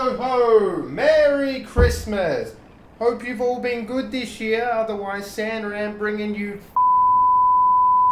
ho ho! Merry Christmas! Hope you've all been good this year, otherwise Santa ain't bringing you.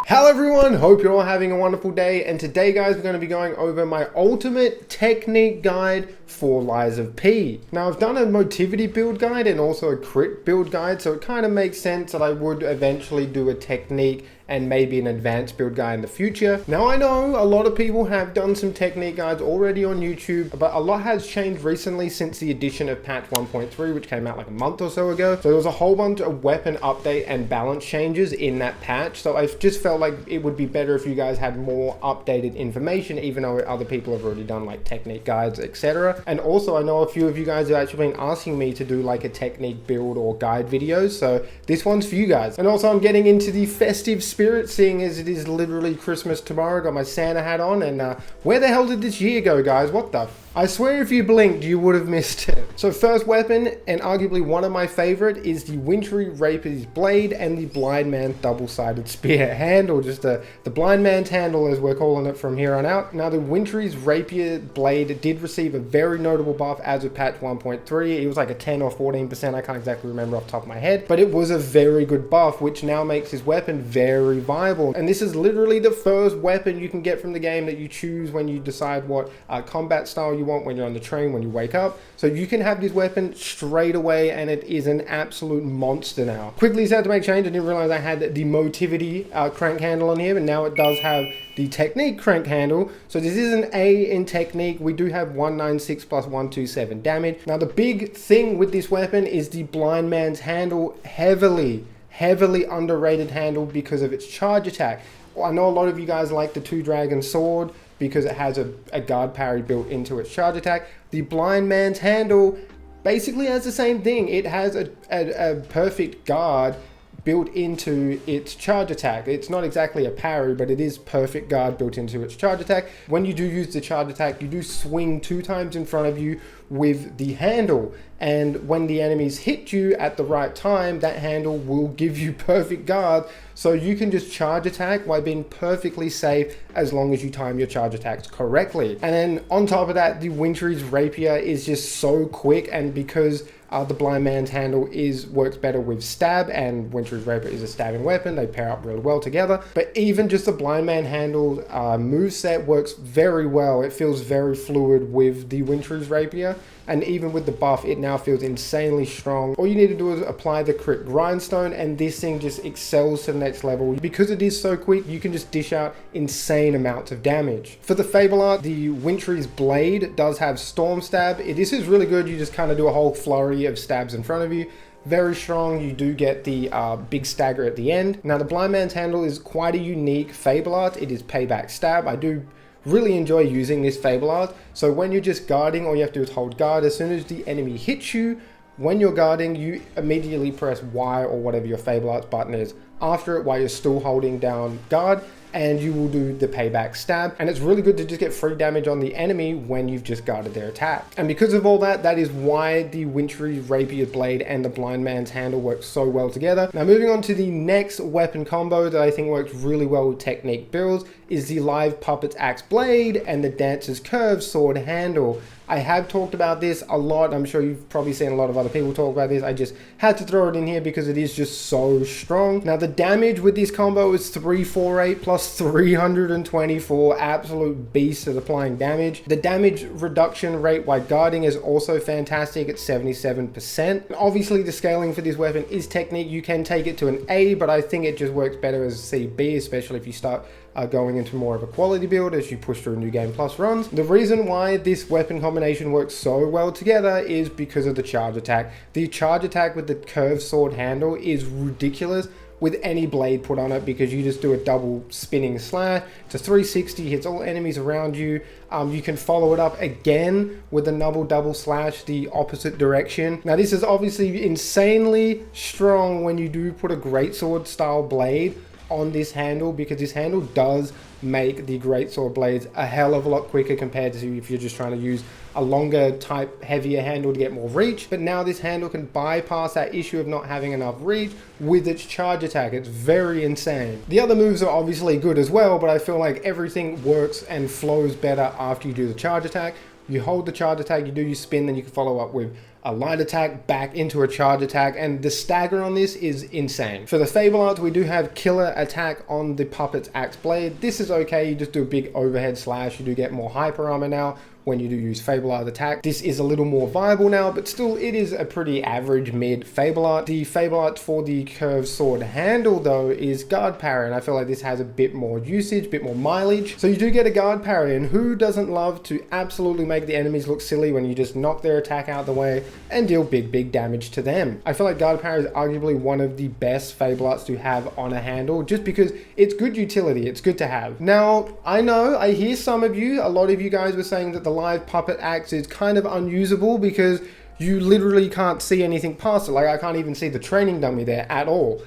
Hello everyone, hope you're all having a wonderful day, and today guys we're going to be going over my ultimate technique guide for Lies of P. Now I've done a motivity build guide and also a crit build guide, so it kind of makes sense that I would eventually do a technique and maybe an advanced build guide in the future. Now I know a lot of people have done some technique guides already on YouTube, but a lot has changed recently since the addition of patch 1.3, which came out like a month or so ago. So there was a whole bunch of weapon update and balance changes in that patch. So I just felt like it would be better if you guys had more updated information, even though other people have already done like technique guides, etc. And also I know a few of you guys have actually been asking me to do like a technique build or guide videos. So this one's for you guys. And also I'm getting into the festive spirit, seeing as it is literally Christmas tomorrow. Got my Santa hat on, and where the hell did this year go, guys? What the I swear if you blinked you would have missed it. So first weapon, and arguably one of my favorite, is the Wintry Rapier's Blade and the Blind Man double-sided spear handle, just the Blind Man's handle as we're calling it from here on out. Now the Wintry's Rapier Blade did receive a very notable buff as of patch 1.3. It was like a 10 or 14%, I can't exactly remember off the top of my head, but it was a very good buff, which now makes his weapon very viable. And this is literally the first weapon you can get from the game that you choose when you decide what combat style you want when you're on the train, when you wake up. So you can have this weapon straight away, and it is an absolute monster now. Quickly had to make change. I didn't realize I had the motivity crank handle on here, but now it does have the technique crank handle. So this is an A in technique. We do have 196 plus 127 damage. Now the big thing with this weapon is the Blind Man's handle, heavily underrated handle because of its charge attack. I know a lot of you guys like the Two Dragon Sword because it has a guard parry built into its charge attack. The Blind Man's handle basically has the same thing. It has a perfect guard built into its charge attack. It's not exactly a parry, but it is perfect guard built into its charge attack. When you do use the charge attack, you do swing 2 times in front of you with the handle, and when the enemies hit you at the right time, that handle will give you perfect guard, so you can just charge attack while being perfectly safe as long as you time your charge attacks correctly. And then on top of that, the Wintry's Rapier is just so quick, and because the Blind Man's handle works better with stab, and Wintry's Rapier is a stabbing weapon, they pair up really well together. But even just the Blind Man handle moveset works very well. It feels very fluid with the Wintry's Rapier, and even with the buff, it now feels insanely strong. All you need to do is apply the crit grindstone, and this thing just excels to the next level. Because it is so quick, you can just dish out insane amounts of damage. For the Fable art, the Wintry's Blade does have Storm Stab. This is really good. You just kind of do a whole flurry of stabs in front of you. Very strong. You do get the big stagger at the end. Now the Blind Man's handle is quite a unique Fable art. It is payback stab. I do really enjoy using this Fable art. So when you're just guarding, all you have to do is hold guard. As soon as the enemy hits you, when you're guarding, you immediately press Y or whatever your Fable arts button is after it while you're still holding down guard, and you will do the payback stab. And it's really good to just get free damage on the enemy when you've just guarded their attack. And because of all that, that is why the Wintry Rapier Blade and the Blind Man's handle work so well together. Now moving on to the next weapon combo that I think works really well with technique builds is the Live Puppet's Axe Blade and the Dancer's Curve Sword handle. I have talked about this a lot. I'm sure you've probably seen a lot of other people talk about this. I just had to throw it in here because it is just so strong. Now the damage with this combo is 348 plus 324, absolute beast at applying damage. The damage reduction rate while guarding is also fantastic at 77%. Obviously the scaling for this weapon is technique. You can take it to an A, but I think it just works better as a CB, especially if you start going into more of a quality build as you push through New Game Plus runs. The reason why this weapon combination works so well together is because of the charge attack. The charge attack with the curved sword handle is ridiculous with any blade put on it, because you just do a double spinning slash. It's a 360, hits all enemies around you. You can follow it up again with another double slash the opposite direction. Now this is obviously insanely strong when you do put a greatsword style blade on this handle, because this handle does make the greatsword blades a hell of a lot quicker compared to if you're just trying to use a longer type heavier handle to get more reach. But now this handle can bypass that issue of not having enough reach with its charge attack. It's very insane. The other moves are obviously good as well, but I feel like everything works and flows better after you do the charge attack. You hold the charge attack, you do your spin, then you can follow up with a light attack back into a charge attack, and the stagger on this is insane. For the Fable Arts, we do have killer attack on the Puppet's Axe Blade. This is okay, you just do a big overhead slash, you do get more hyper armor now when you do use Fable Art attack. This is a little more viable now, but still it is a pretty average mid Fable Art. The Fable Art for the curved sword handle though is guard parry, and I feel like this has a bit more usage, a bit more mileage. So you do get a guard parry, and who doesn't love to absolutely make the enemies look silly when you just knock their attack out the way and deal big damage to them. I feel like guard parry is arguably one of the best Fable Arts to have on a handle, just because it's good utility, it's good to have. Now, I know, I hear some of you, a lot of you guys were saying that the live puppet axe is kind of unusable because you literally can't see anything past it. Like, I can't even see the training dummy there at all.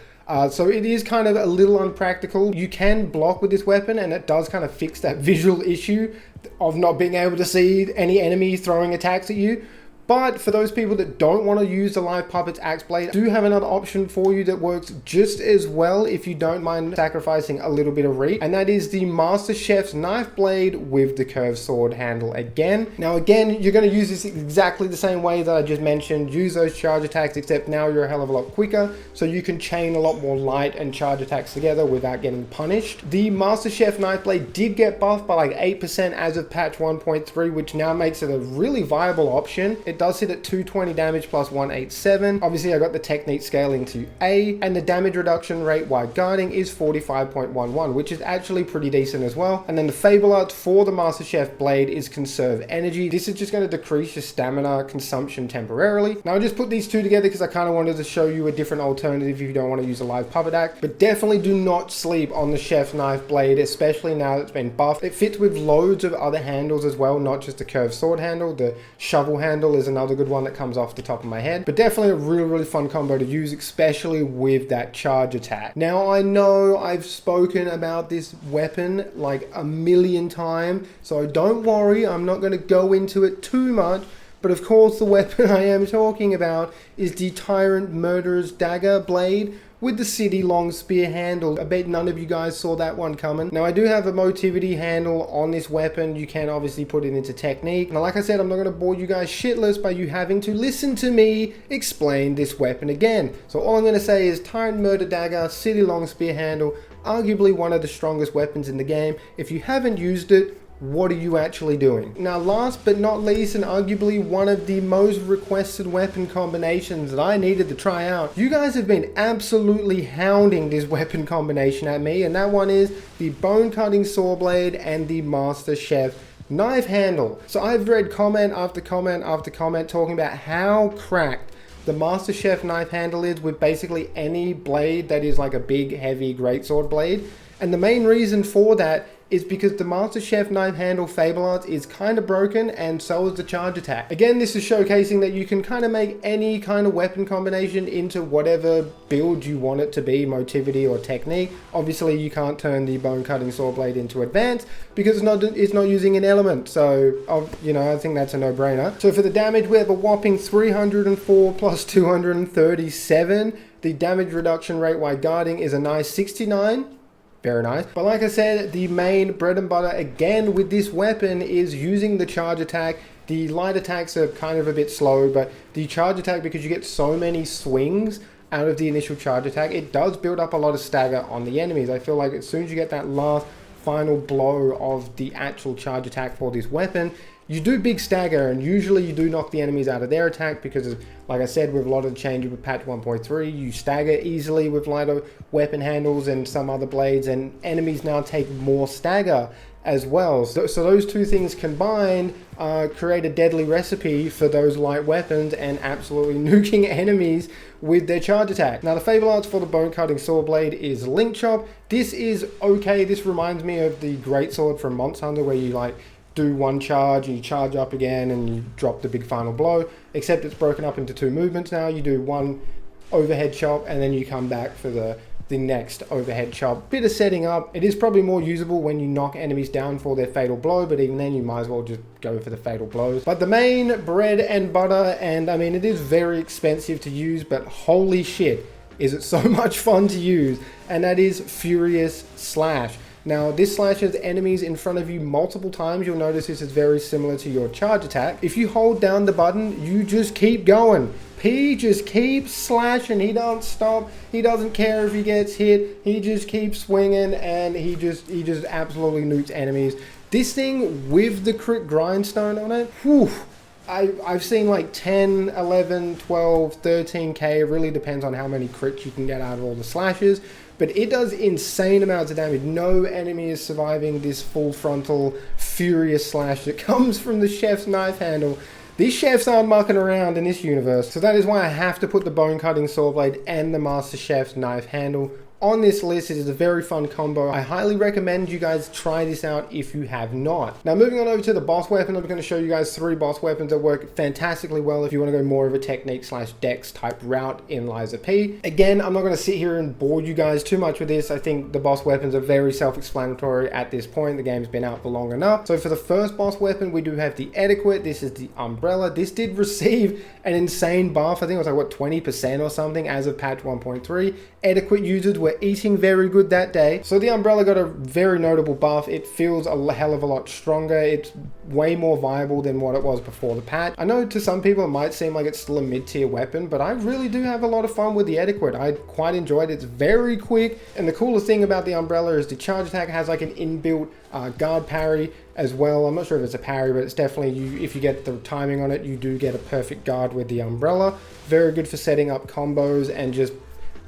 So it is kind of a little unpractical. You can block with this weapon, and it does kind of fix that visual issue of not being able to see any enemy throwing attacks at you. But for those people that don't want to use the live puppet's axe blade, I do have another option for you that works just as well if you don't mind sacrificing a little bit of reach, and that is the Master Chef's knife blade with the curved sword handle again. Now again, you're going to use this exactly the same way that I just mentioned. Use those charge attacks, except now you're a hell of a lot quicker, so you can chain a lot more light and charge attacks together without getting punished. The Master Chef knife blade did get buffed by like 8% as of patch 1.3, which now makes it a really viable option. It does hit at 220 damage plus 187. Obviously I got the technique scaling to A, and the damage reduction rate while guarding is 45.11, which is actually pretty decent as well. And then the Fable Art for the Master Chef blade is conserve energy. This is just going to decrease your stamina consumption temporarily. Now I just put these two together because I kind of wanted to show you a different alternative if you don't want to use a live puppet axe, but definitely do not sleep on the Chef's knife blade, especially now that it's been buffed. It fits with loads of other handles as well, not just the curved sword handle. The shovel handle is another good one that comes off the top of my head, but definitely a really fun combo to use, especially with that charge attack. Now I know I've spoken about this weapon like a million times, so don't worry, I'm not going to go into it too much. But of course the weapon I am talking about is the Tyrant Murderer's Dagger blade with the City Long Spear handle. I bet none of you guys saw that one coming. Now I do have a motivity handle on this weapon. You can obviously put it into technique. Now like I said, I'm not going to bore you guys shitless by you having to listen to me explain this weapon again. So all I'm going to say is Tyrant Murder Dagger, City Long Spear handle, arguably one of the strongest weapons in the game. If you haven't used it, what are you actually doing? Now last but not least, and arguably one of the most requested weapon combinations that I needed to try out. You guys have been absolutely hounding this weapon combination at me, and that one is the Bone Cutting Saw Blade and the Master Chef knife handle. So I've read comment after comment after comment talking about how cracked the Master Chef knife handle is with basically any blade that is like a big heavy greatsword blade. And the main reason for that is because the Master Chef knife handle Fable Arts is kind of broken, and so is the charge attack. Again, this is showcasing that you can kind of make any kind of weapon combination into whatever build you want it to be, motivity or technique. Obviously you can't turn the Bone Cutting Saw Blade into advanced because it's not using an element, so you know, I think that's a no-brainer. So for the damage, we have a whopping 304 plus 237. The damage reduction rate while guarding is a nice 69. Very nice. But like I said, the main bread and butter again with this weapon is using the charge attack. The light attacks are kind of a bit slow, but the charge attack, because you get so many swings out of the initial charge attack, it does build up a lot of stagger on the enemies. I feel like as soon as you get that last final blow of the actual charge attack for this weapon, you do big stagger, and usually you do knock the enemies out of their attack because of, like I said, with a lot of the changes with patch 1.3, you stagger easily with lighter weapon handles and some other blades, and enemies now take more stagger as well. So those two things combined create a deadly recipe for those light weapons and absolutely nuking enemies with their charge attack. Now the Fable Arts for the Bone Cutting Saw Blade is Link Chop. This is okay. This reminds me of the Greatsword from Monster Hunter, where you like do one charge and you charge up again and you drop the big final blow, except it's broken up into two movements now. You do one overhead chop and then you come back for the next overhead chop. Bit of setting up. It is probably more usable when you knock enemies down for their fatal blow, but even then you might as well just go for the fatal blows. But the main bread and butter, and I mean it is very expensive to use, but holy shit is it so much fun to use, and that is Furious Slash. Now, this slashes enemies in front of you multiple times. You'll notice this is very similar to your charge attack. If you hold down the button, you just keep going. P just keeps slashing. He don't stop. He doesn't care if he gets hit. He just keeps swinging, and he just absolutely nukes enemies. This thing with the crit grindstone on it, whew, I've seen like 10, 11, 12, 13k. It really depends on how many crits you can get out of all the slashes. But it does insane amounts of damage. No enemy is surviving this full frontal furious slash that comes from the chef's knife handle. These chefs aren't mucking around in this universe. So that is why I have to put the bone cutting saw blade and the master chef's knife handle on this list. It is a very fun combo. I highly recommend you guys try this out if you have not. Now, moving on over to the boss weapon, I'm going to show you guys 3 boss weapons that work fantastically well if you want to go more of a technique slash dex type route in Lies of P. Again, I'm not going to sit here and bore you guys too much with this. I think the boss weapons are very self-explanatory at this point. The game's been out for long enough. So for the first boss weapon, we do have the Etiquette. This is the Umbrella. This did receive an insane buff. I think it was like, what, 20% or something as of patch 1.3. Etiquette users were eating very good that day. So the Umbrella got a very notable buff. It feels a hell of a lot stronger. It's way more viable than what it was before the patch. I know to some people it might seem like it's still a mid-tier weapon, but I really do have a lot of fun with the Etiquette. I quite enjoyed it. It's very quick, and the coolest thing about the Umbrella is the charge attack has like an inbuilt guard parry as well. I'm not sure if it's a parry, but it's definitely, if you get the timing on it, you do get a perfect guard with the Umbrella. Very good for setting up combos and just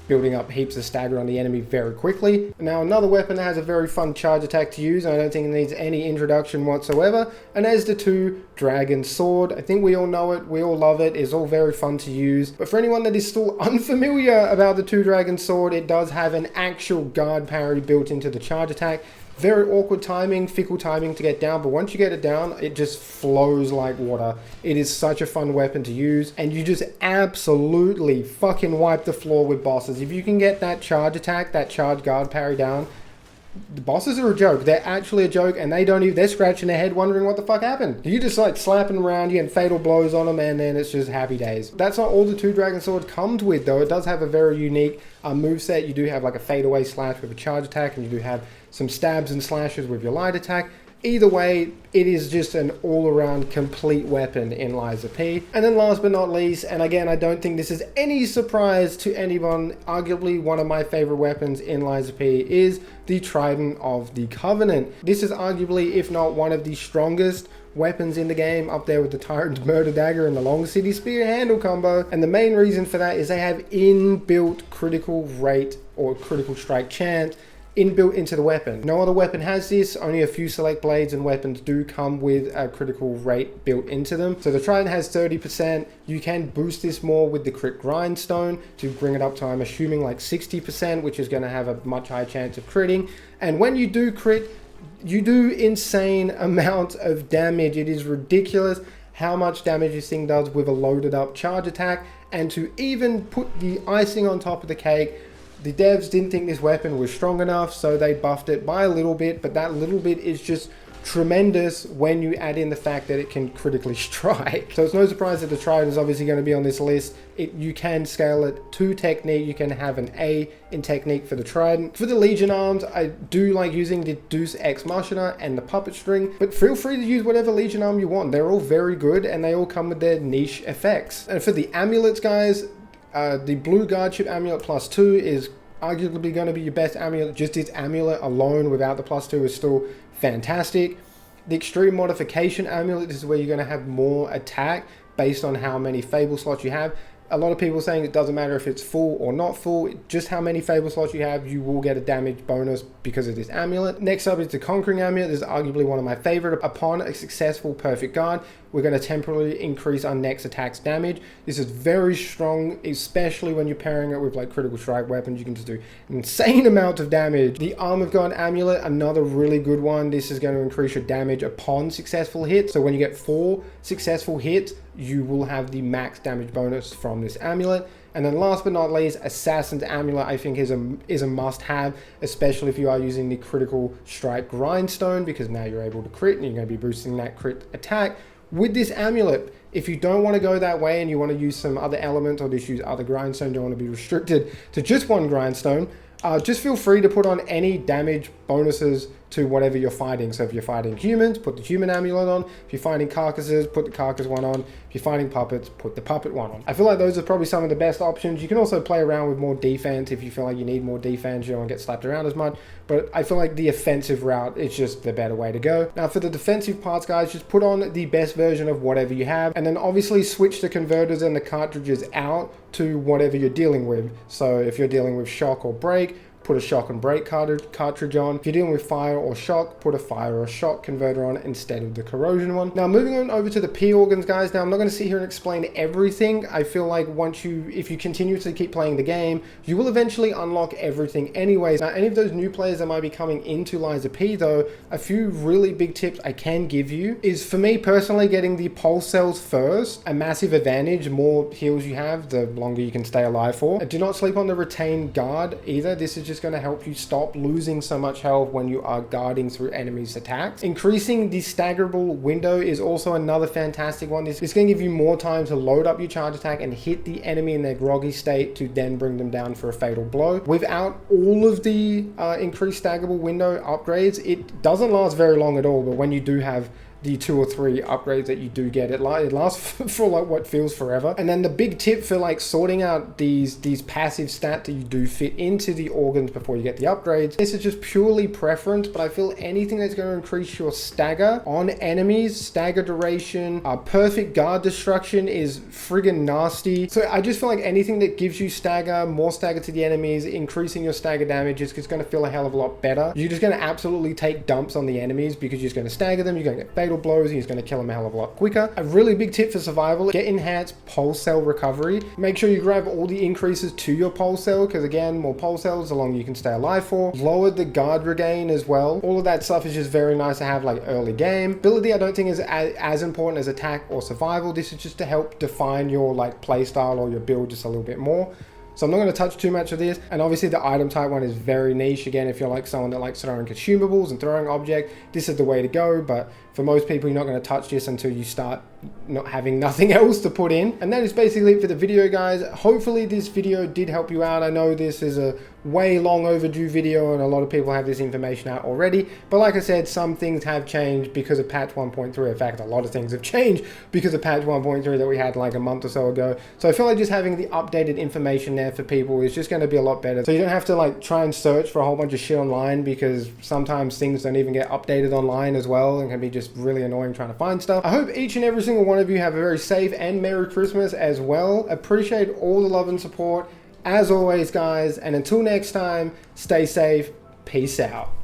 building up heaps of stagger on the enemy very quickly. Now, another weapon that has a very fun charge attack to use, and I don't think it needs any introduction whatsoever, and as the 2 Dragon Sword. I think we all know it, we all love it, it's all very fun to use. But for anyone that is still unfamiliar about the 2 Dragon Sword, it does have an actual guard parry built into the charge attack. Very awkward timing, fickle timing to get down, but once you get it down, it just flows like water. It is such a fun weapon to use, and you just absolutely fucking wipe the floor with bosses. If you can get that charge attack, that charge guard parry down, the bosses are a joke. They're actually a joke, and they're scratching their head wondering what the fuck happened. You just like slapping around, you get fatal blows on them, and then it's just happy days. That's not all the 2 Dragon Sword comes with, though. It does have a very unique moveset. You do have like a fadeaway slash with a charge attack, and you do have some stabs and slashes with your light attack. Either way, it is just an all-around complete weapon in Lies of P. And then last but not least, and again, I don't think this is any surprise to anyone, arguably one of my favorite weapons in Lies of P is the Trident of the Covenant. This is arguably, if not one of the strongest weapons in the game, up there with the Tyrant's Murder Dagger and the Long City Spear handle combo. And the main reason for that is they have inbuilt critical rate or critical strike chance inbuilt into the weapon. No other weapon has this. Only a few select blades and weapons do come with a critical rate built into them. So the Trident has 30%. You can boost this more with the crit grindstone to bring it up to, I'm assuming, like 60%, which is going to have a much higher chance of critting. And when you do crit, you do insane amount of damage. It is ridiculous how much damage this thing does with a loaded up charge attack. And to even put the icing on top of the cake, the devs didn't think this weapon was strong enough, so they buffed it by a little bit, but that little bit is just tremendous when you add in the fact that it can critically strike. So it's no surprise that the Trident is obviously going to be on this list. You can scale it to technique. You can have an A in technique for the Trident. For the Legion arms, I do like using the Deus Ex Machina and the Puppet String, but feel free to use whatever Legion arm you want. They're all very good, and they all come with their niche effects. And for the amulets, guys, the Blue Guardship Amulet +2 is arguably going to be your best amulet. Just its amulet alone without the +2 is still fantastic. The Extreme Modification Amulet is where you're going to have more attack based on how many Fable slots you have. A lot of people saying it doesn't matter if it's full or not full, just how many Fable slots you have, you will get a damage bonus because of this amulet. Next up is the Conquering Amulet. This is arguably one of my favorite. Upon a successful perfect guard, we're going to temporarily increase our next attack's damage. This is very strong, especially when you're pairing it with like critical strike weapons. You can just do an insane amount of damage. The Arm of God Amulet, another really good one. This is going to increase your damage upon successful hits. So when you get 4 successful hits, you will have the max damage bonus from this amulet. And then last but not least, Assassin's Amulet I think is a must-have, especially if you are using the critical strike grindstone, because now you're able to crit and you're going to be boosting that crit attack with this amulet. If you don't want to go that way and you want to use some other element or just use other grindstone, don't want to be restricted to just one grindstone, just feel free to put on any damage bonuses to whatever you're fighting. So if you're fighting humans, put the human amulet on. If you're fighting carcasses, put the carcass one on. If you're fighting puppets, put the puppet one on. I feel like those are probably some of the best options. You can also play around with more defense if you feel like you need more defense. You don't want to get slapped around as much. But I feel like the offensive route is just the better way to go. Now for the defensive parts, guys, just put on the best version of whatever you have. And then obviously switch the converters and the cartridges out to whatever you're dealing with. So if you're dealing with shock or break, put a shock and break cartridge on. If you're dealing with fire or shock, put a fire or shock converter on instead of the corrosion one. Now moving on over to the P organs, guys. Now I'm not going to sit here and explain everything. I feel like if you continuously keep playing the game, you will eventually unlock everything anyways. Now any of those new players that might be coming into Lies of P though, a few really big tips I can give you is, for me personally, getting the pulse cells first. A massive advantage. More heals you have, the longer you can stay alive for. Do not sleep on the retained guard either. This is just going to help you stop losing so much health when you are guarding through enemies' attacks. Increasing the staggerable window is also another fantastic one. This is going to give you more time to load up your charge attack and hit the enemy in their groggy state to then bring them down for a fatal blow. Without all of the increased staggerable window upgrades, it doesn't last very long at all, but when you do have the 2 or 3 upgrades that you do get, it lasts for like what feels forever. And then the big tip for like sorting out these passive stats that you do fit into the organs before you get the upgrades, this is just purely preference, but I feel anything that's going to increase your stagger on enemies, stagger duration, perfect guard destruction is friggin' nasty. So I just feel like anything that gives you stagger, more stagger to the enemies, increasing your stagger damage is going to feel a hell of a lot better. You're just going to absolutely take dumps on the enemies because you're just going to stagger them, you're going to get fatal blows, and he's going to kill him a hell of a lot quicker. A really big tip for survival: get enhanced pulse cell recovery. Make sure you grab all the increases to your pulse cell, because again, more pulse cells, the longer you can stay alive for. Lower the guard regain as well. All of that stuff is just very nice to have like early game. Ability I don't think is as important as attack or survival. This is just to help define your like play style or your build just a little bit more. So I'm not going to touch too much of this. And obviously the item type one is very niche. Again, if you're like someone that likes throwing consumables and throwing object, this is the way to go. But for most people, you're not going to touch this until you start not having nothing else to put in. And that is basically it for the video, guys. Hopefully this video did help you out. I know this is a way long overdue video and a lot of people have this information out already. But like I said, some things have changed because of patch 1.3. In fact, a lot of things have changed because of patch 1.3 that we had like a month or so ago. So I feel like just having the updated information there for people is just going to be a lot better. So you don't have to like try and search for a whole bunch of shit online, because sometimes things don't even get updated online as well and can be just really annoying trying to find stuff. I hope each and every single one of you have a very safe and Merry Christmas as well. Appreciate all the love and support as always, guys, and until next time, stay safe. Peace out.